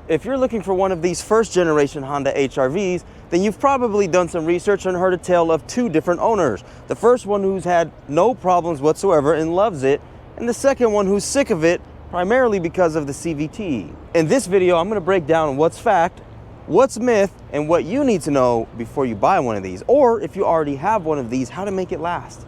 If you're looking for one of these first generation Honda HRVs, then you've probably done some research and heard a tale of two different owners. The first one who's had no problems whatsoever and loves it, and the second one who's sick of it, primarily because of the CVT. In this video, I'm gonna break down what's fact, what's myth, and what you need to know before you buy one of these, or if you already have one of these, how to make it last.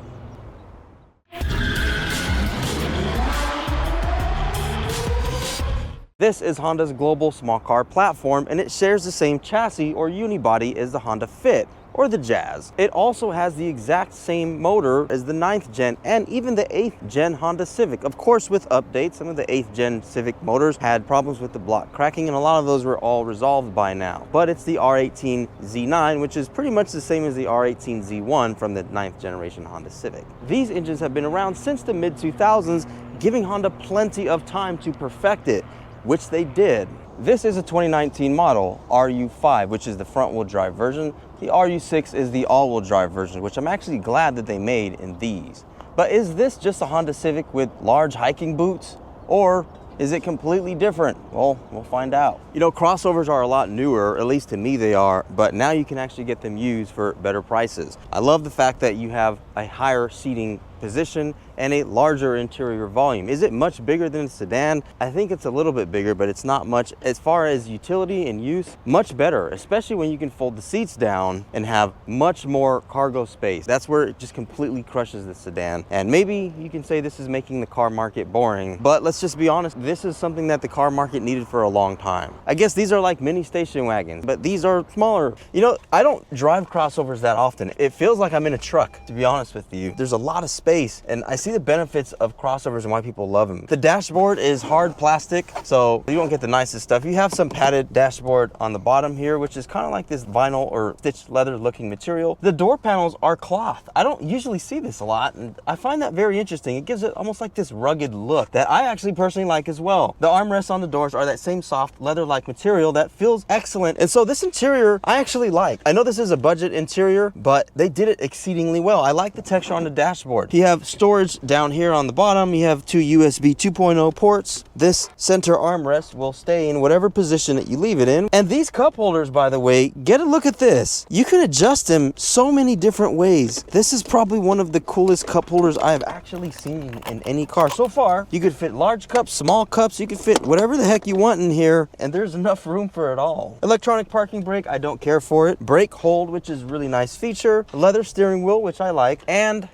This is Honda's global small car platform, and it shares the same chassis or unibody as the Honda Fit or the Jazz. It also has the exact same motor as the 9th gen and even the 8th gen Honda Civic. Of course, with updates, some of the 8th gen Civic motors had problems with the block cracking, and a lot of those were all resolved by now. But it's the R18Z9, which is pretty much the same as the R18Z1 from the 9th generation Honda Civic. These engines have been around since the mid-2000s, giving Honda plenty of time to perfect it, which they did. This is a 2019 model, RU5, which is the front-wheel drive version. The RU6 is the all-wheel drive version, which I'm actually glad that they made in these. But is this just a Honda Civic with large hiking boots? Or is it completely different? Well, we'll find out. You know, crossovers are a lot newer, at least to me they are, but now you can actually get them used for better prices. I love the fact that you have a higher seating position and a larger interior volume. Is it much bigger than a sedan? I think it's a little bit bigger, but it's not much. As far as utility and use, much better, especially when you can fold the seats down and have much more cargo space. That's where it just completely crushes the sedan. And maybe you can say this is making the car market boring, but let's just be honest, this is something that the car market needed for a long time. I guess these are like mini station wagons, but these are smaller. You know, I don't drive crossovers that often. It feels like I'm in a truck, to be honest with you. There's a lot of space, and I see the benefits of crossovers and why people love them. The dashboard is hard plastic, so you don't get the nicest stuff. You have some padded dashboard on the bottom here, which is kind of like this vinyl or stitched leather looking material. The door panels are cloth. I don't usually see this a lot, and I find that very interesting. It gives it almost like this rugged look that I actually personally like as well. The armrests on the doors are that same soft leather-like material that feels excellent, and so this interior I actually like. I know this is a budget interior, but they did it exceedingly well. I like the texture on the dashboard. You have storage down here on the bottom. You have two USB 2.0 ports. This center armrest will stay in whatever position that you leave it in. And these cup holders, by the way, get a look at this. You can adjust them so many different ways. This is probably one of the coolest cup holders I have actually seen in any car so far. You could fit large cups, small cups, you could fit whatever the heck you want in here, and there's enough room for it all. Electronic parking brake, I don't care for it. Brake hold, which is a really nice feature. Leather steering wheel, which I like. And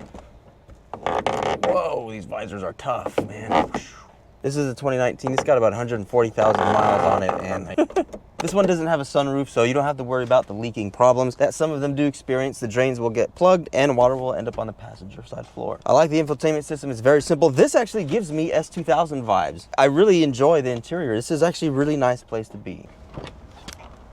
whoa, these visors are tough, man. This is a 2019. It's got about 140,000 miles on it, and this one doesn't have a sunroof, so you don't have to worry about the leaking problems that some of them do experience. The drains will get plugged and water will end up on the passenger side floor. I like the infotainment system. It's very simple. This actually gives me S2000 vibes. I really enjoy the interior. This is actually a really nice place to be.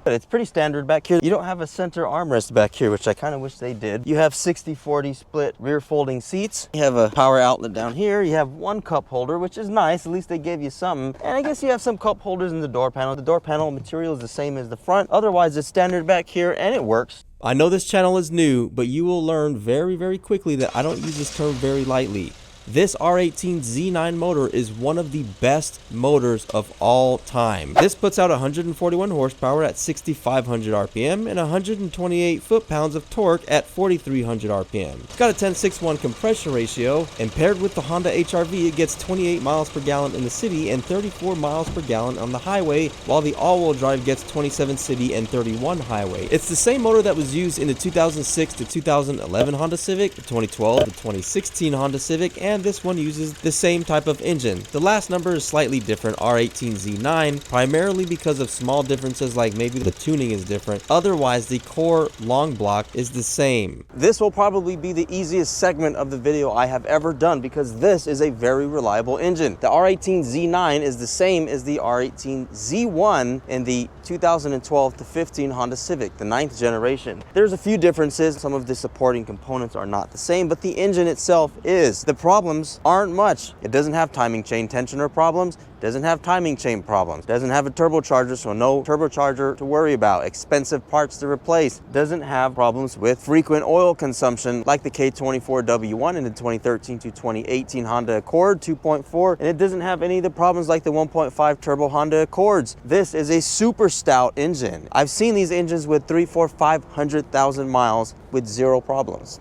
But it's pretty standard back here. You don't have a center armrest back here, which I kind of wish they did. You have 60-40 split rear folding seats. You have a power outlet down here. You have one cup holder, which is nice. At least they gave you something. And I guess you have some cup holders in the door panel. The door panel material is the same as the front. Otherwise, it's standard back here, and it works. I know this channel is new, but you will learn very, very quickly that I don't use this term very lightly. This R18Z9 motor is one of the best motors of all time. This puts out 141 horsepower at 6,500 RPM and 128 foot-pounds of torque at 4,300 RPM. It's got a 10:6:1 compression ratio, and paired with the Honda HRV, it gets 28 miles per gallon in the city and 34 miles per gallon on the highway, while the all-wheel drive gets 27 city and 31 highway. It's the same motor that was used in the 2006 to 2011 Honda Civic, the 2012 to 2016 Honda Civic, and this one uses the same type of engine. The last number is slightly different, R18Z9, primarily because of small differences like maybe the tuning is different. Otherwise, the core long block is the same. This will probably be the easiest segment of the video I have ever done because this is a very reliable engine. The R18Z9 is the same as the R18Z1 in the 2012 to 15 Honda Civic, the 9th generation. There's a few differences. Some of the supporting components are not the same, but the engine itself is. The problem problems aren't much. It doesn't have timing chain tensioner problems, doesn't have timing chain problems, doesn't have a turbocharger, so no turbocharger to worry about, expensive parts to replace, doesn't have problems with frequent oil consumption like the K24W1 in the 2013 to 2018 Honda Accord 2.4, and it doesn't have any of the problems like the 1.5 turbo Honda Accords. This is a super stout engine. I've seen these engines with 300, 400, 500,000 miles with zero problems.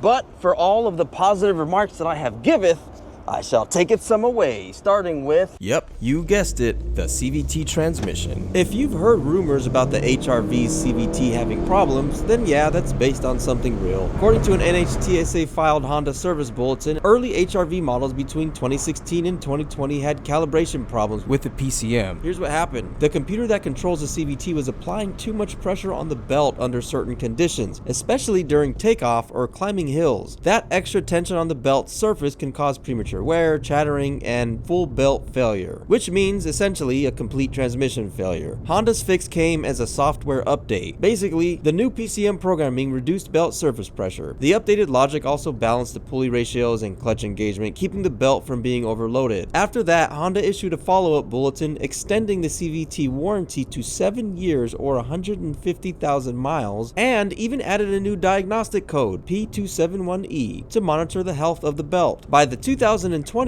But for all of the positive remarks that I have giveth, I shall take it some away, starting with... Yep, you guessed it, the CVT transmission. If you've heard rumors about the HRV's CVT having problems, then yeah, that's based on something real. According to an NHTSA-filed Honda service bulletin, early HRV models between 2016 and 2020 had calibration problems with the PCM. Here's what happened. The computer that controls the CVT was applying too much pressure on the belt under certain conditions, especially during takeoff or climbing hills. That extra tension on the belt surface can cause premature wear, chattering, and full belt failure, which means essentially a complete transmission failure. Honda's fix came as a software update. Basically, the new PCM programming reduced belt surface pressure. The updated logic also balanced the pulley ratios and clutch engagement, keeping the belt from being overloaded. After that, Honda issued a follow-up bulletin extending the CVT warranty to 7 years or 150,000 miles, and even added a new diagnostic code, P271E, to monitor the health of the belt. By the 2020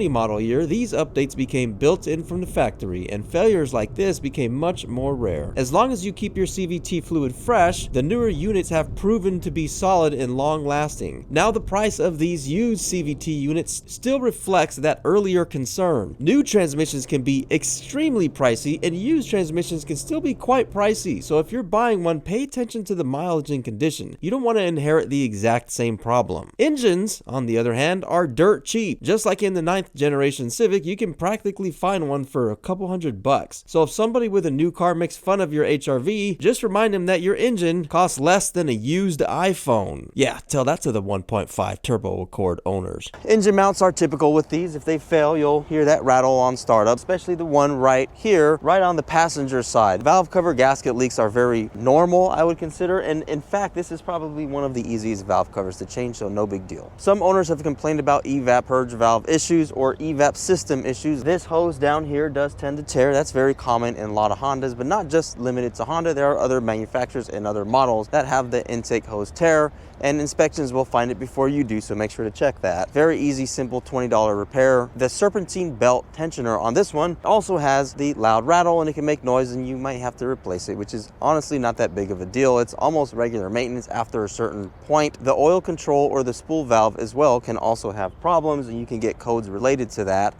model year, these updates became built in from the factory, and failures like this became much more rare. As long as you keep your CVT fluid fresh, the newer units have proven to be solid and long-lasting. Now the price of these used CVT units still reflects that earlier concern. New transmissions can be extremely pricey, and used transmissions can still be quite pricey, so if you're buying one, pay attention to the mileage and condition. You don't want to inherit the exact same problem. Engines, on the other hand, are dirt cheap. Just like in the 9th generation Civic, you can practically find one for a couple $100. So if somebody with a new car makes fun of your HRV, just remind them that your engine costs less than a used iPhone. Yeah, tell that to the 1.5 turbo Accord owners. Engine mounts are typical with these. If they fail, you'll hear that rattle on startup, especially the one right here, right on the passenger side. Valve cover gasket leaks are very normal, I would consider, and in fact, this is probably one of the easiest valve covers to change, so no big deal. Some owners have complained about evap purge valve issues or evap system issues. This hose down here does tend to tear. That's very common in a lot of Hondas, but not just limited to Honda. There are other manufacturers and other models that have the intake hose tear, and inspections will find it before you do, so make sure to check that. Very easy, simple $20 repair. The serpentine belt tensioner on this one also has the loud rattle, and it can make noise, and you might have to replace it, which is honestly not that big of a deal. It's almost regular maintenance after a certain point. The oil control or the spool valve as well can also have problems, and you can get codes related to that.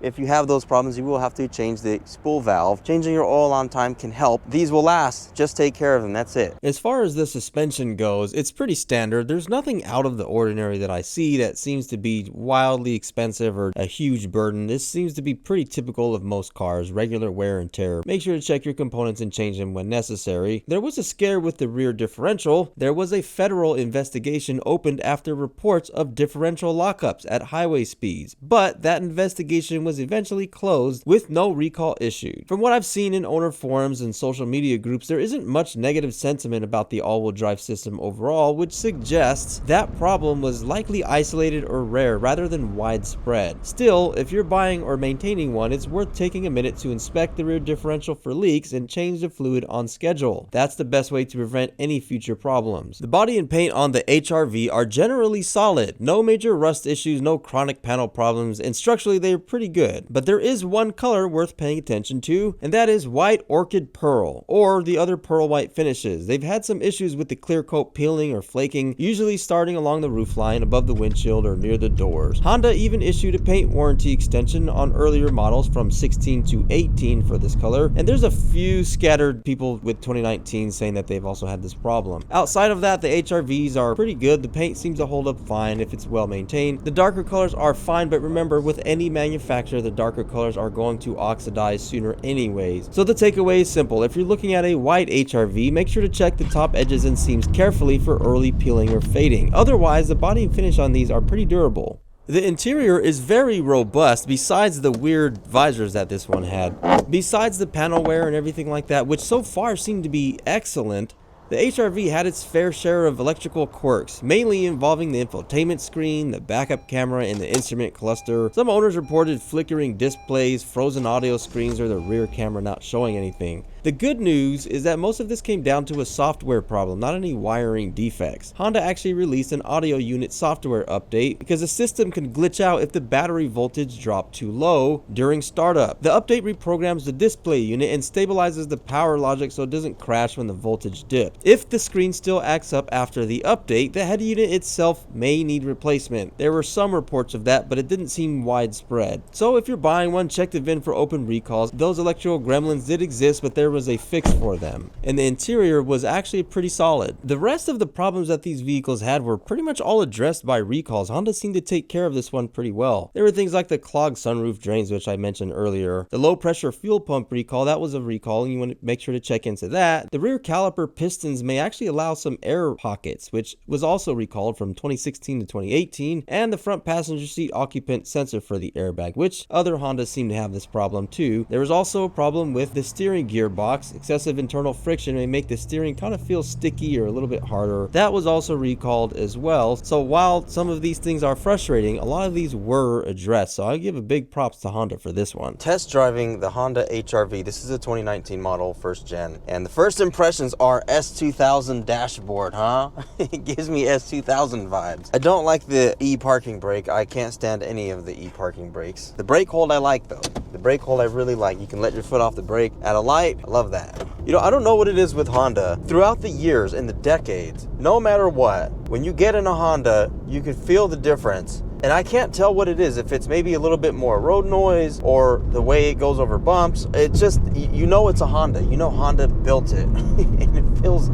If you have those problems, you will have to change the spool valve. Changing your oil on time can help. These will last. Just take care of them. That's it. As far as the suspension goes, it's pretty standard. There's nothing out of the ordinary that I see that seems to be wildly expensive or a huge burden. This seems to be pretty typical of most cars, regular wear and tear. Make sure to check your components and change them when necessary. There was a scare with the rear differential. There was a federal investigation opened after reports of differential lockups at highway speeds, but that investigation was eventually closed with no recall issued. From what I've seen in owner forums and social media groups, there isn't much negative sentiment about the all-wheel drive system overall, which suggests that problem was likely isolated or rare rather than widespread. Still, if you're buying or maintaining one, it's worth taking a minute to inspect the rear differential for leaks and change the fluid on schedule. That's the best way to prevent any future problems. The body and paint on the HRV are generally solid. No major rust issues, no chronic panel problems, and structurally they're pretty good. But there is one color worth paying attention to, and that is white orchid pearl, or the other pearl white finishes. They've had some issues with the clear coat peeling or flaking, usually starting along the roofline, above the windshield, or near the doors. Honda even issued a paint warranty extension on earlier models from 16 to 18 for this color, and there's a few scattered people with 2019 saying that they've also had this problem. Outside of that, the HRVs are pretty good. The paint seems to hold up fine if it's well maintained. The darker colors are fine, but remember, with any manufacturer, the darker colors are going to oxidize sooner anyways. So the takeaway is simple. If you're looking at a white HRV, make sure to check the top edges and seams carefully for early peeling or fading. Otherwise, the body and finish on these are pretty durable. The interior is very robust besides the weird visors that this one had. Besides the panel wear and everything like that, which so far seem to be excellent, The HRV had its fair share of electrical quirks, mainly involving the infotainment screen, the backup camera, and the instrument cluster. Some owners reported flickering displays, frozen audio screens, or the rear camera not showing anything. The good news is that most of this came down to a software problem, not any wiring defects. Honda actually released an audio unit software update because the system can glitch out if the battery voltage dropped too low during startup. The update reprograms the display unit and stabilizes the power logic so it doesn't crash when the voltage dips. If the screen still acts up after the update, the head unit itself may need replacement. There were some reports of that, but it didn't seem widespread. So if you're buying one, check the VIN for open recalls. Those electrical gremlins did exist, but there was a fix for them, and the interior was actually pretty solid. The rest of the problems that these vehicles had were pretty much all addressed by recalls. Honda seemed to take care of this one pretty well. There were things like the clogged sunroof drains, which I mentioned earlier. The low pressure fuel pump recall, that was a recall, and you want to make sure to check into that. The rear caliper pistons may actually allow some air pockets, which was also recalled from 2016 to 2018, and the front passenger seat occupant sensor for the airbag, which other Hondas seem to have this problem too. There was also a problem with the steering gearbox. Excessive internal friction may make the steering kind of feel sticky or a little bit harder. That was also recalled as well. So while some of these things are frustrating, a lot of these were addressed. So I give a big props to Honda for this one. Test driving the Honda HRV. This is a 2019 model, first gen. And the first impressions are S2000 dashboard, huh? It gives me S2000 vibes. I don't like the e-parking brake. I can't stand any of the e-parking brakes. The brake hold I like though. The brake hold I really like. You can let your foot off the brake at a light. I love that. You know, I don't know what it is with Honda. Throughout the years and the decades, no matter what, when you get in a Honda, you can feel the difference. And I can't tell what it is, if it's maybe a little bit more road noise or the way it goes over bumps. It just, you know it's a Honda. You know Honda built it. And it feels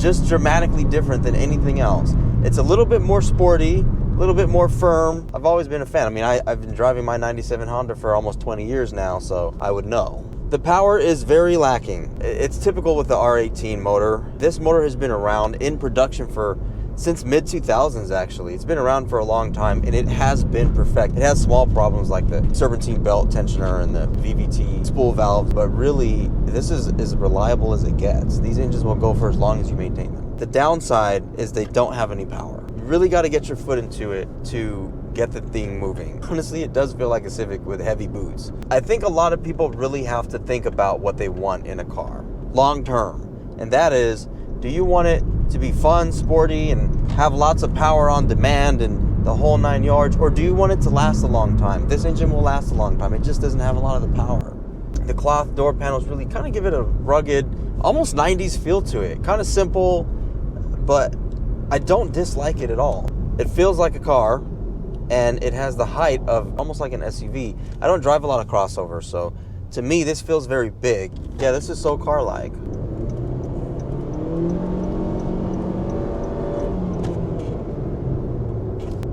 just dramatically different than anything else. It's a little bit more sporty, a little bit more firm. I've always been a fan. I mean, I've been driving my 97 Honda for almost 20 years now, so I would know. The power is very lacking. It's typical with the R18 motor. This motor has been around in production since mid 2000s actually. It's been around for a long time and it has been perfect. It has small problems like the serpentine belt tensioner and the VVT spool valves, but really this is as reliable as it gets. These engines will go for as long as you maintain them. The downside is they don't have any power. You really got to get your foot into it to get the thing moving. Honestly, it does feel like a Civic with heavy boots. I think a lot of people really have to think about what they want in a car long term, and that is, do you want it to be fun, sporty, and have lots of power on demand and the whole 9 yards, or do you want it to last a long time? This engine will last a long time. It just doesn't have a lot of the power. The cloth door panels really kind of give it a rugged, almost 90s feel to it. Kind of simple, but I don't dislike it at all. It feels like a car, and it has the height of almost like an SUV. I don't drive a lot of crossovers, so to me this feels very big. Yeah, this is so car-like.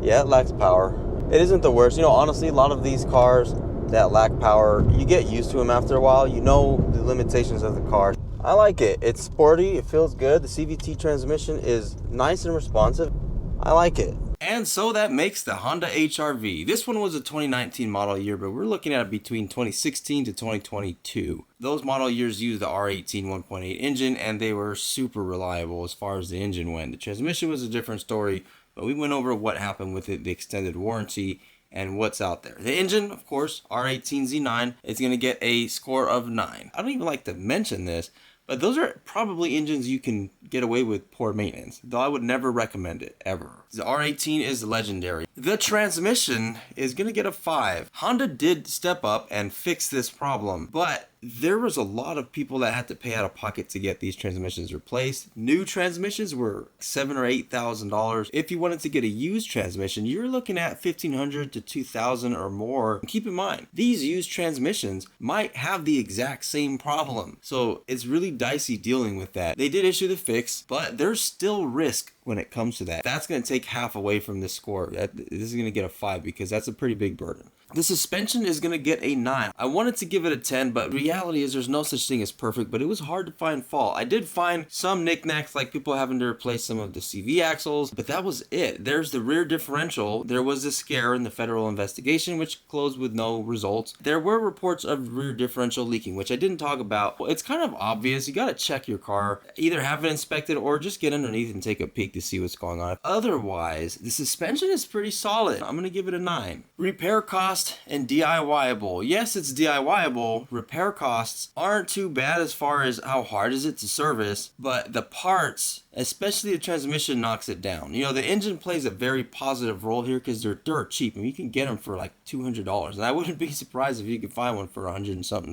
Yeah, it lacks power. It isn't the worst. You know, honestly, a lot of these cars that lack power, you get used to them after a while. You know the limitations of the car. I like it. It's sporty, it feels good. The CVT transmission is nice and responsive. I like it. And so that makes the Honda HRV. This one was a 2019 model year, but we're looking at between 2016 to 2022. Those model years used the R18 1.8 engine, and they were super reliable as far as the engine went. The transmission was a different story, but we went over what happened with it, the extended warranty, and what's out there. The engine, of course, R18Z9, is going to get a score of 9. I don't even like to mention this, but those are probably engines you can get away with poor maintenance, though I would never recommend it, ever. The R18 is legendary. The transmission is going to get a 5. Honda did step up and fix this problem, but there was a lot of people that had to pay out of pocket to get these transmissions replaced. New transmissions were $7,000 or $8,000. If you wanted to get a used transmission, you're looking at $1,500 to $2,000 or more. And keep in mind, these used transmissions might have the exact same problem, so it's really dicey dealing with that. They did issue the fix, but there's still risk when it comes to that. That's going to take half away from this score. This is going to get a 5 because that's a pretty big burden. The suspension is going to get a 9. I wanted to give it a 10, but reality is there's no such thing as perfect, but it was hard to find fault. I did find some knickknacks, like people having to replace some of the CV axles, but that was it. There's the rear differential. There was a scare in the federal investigation, which closed with no results. There were reports of rear differential leaking, which I didn't talk about. Well, it's kind of obvious. You got to check your car, either have it inspected or just get underneath and take a peek to see what's going on. Otherwise, the suspension is pretty solid. I'm going to give it a 9. Repair cost and DIYable. Yes, it's DIYable. Repair costs aren't too bad as far as how hard is it to service, but the parts, especially the transmission, knocks it down. You know, the engine plays a very positive role here because they're dirt cheap and you can get them for like $200, and I wouldn't be surprised if you could find one for $100 and something.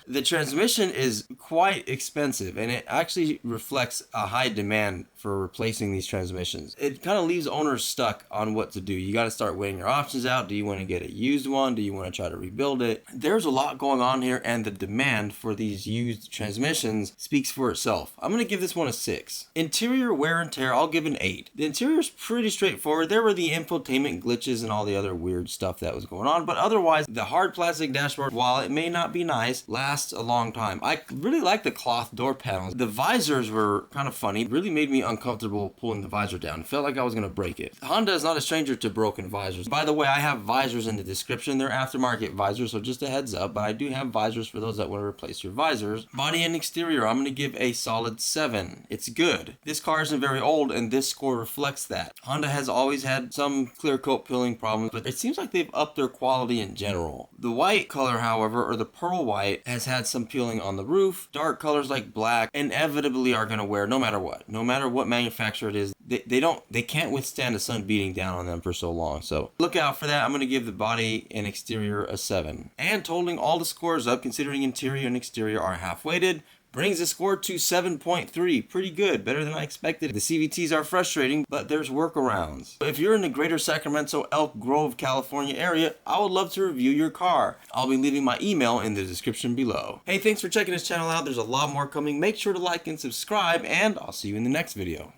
The transmission is quite expensive, and it actually reflects a high demand for replacing these transmissions. It kind of leaves owners stuck on what to do. You got to start weighing your options out. Do you want to get a used one? Do you want to try to rebuild it? There's a lot going on here, and the demand for these used transmissions speaks for itself. I'm going to give this one a 6. Interior wear and tear, I'll give an 8. The interior is pretty straightforward. There were the infotainment glitches and all the other weird stuff that was going on, but otherwise, the hard plastic dashboard, while it may not be nice, lasts a long time. I really like the cloth door panels. The visors were kind of funny. It really made me uncomfortable pulling the visor down. It felt like I was going to break it. Honda is not a stranger to broken visors. By the way, I have visors in the description. They're aftermarket visors, so just a heads up, but I do have visors for those that want to replace your visors. Body and exterior, I'm going to give a solid 7. It's good. This car isn't very old, and this score reflects that. Honda has always had some clear coat peeling problems, but it seems like they've upped their quality in general. The white color, however, or the pearl white, has had some peeling on the roof. Dark colors like black inevitably are going to wear no matter what. No matter what manufacturer it is, they can't withstand the sun beating down on them for so long. So look out for that. I'm going to give the body and exterior a 7. And totaling all the scores up, considering interior and exterior are half weighted, brings the score to 7.3. Pretty good, better than I expected. The CVTs are frustrating, but there's workarounds. If you're in the greater Sacramento, Elk Grove, California area, I would love to review your car. I'll be leaving my email in the description below. Hey, thanks for checking this channel out. There's a lot more coming. Make sure to like and subscribe, and I'll see you in the next video.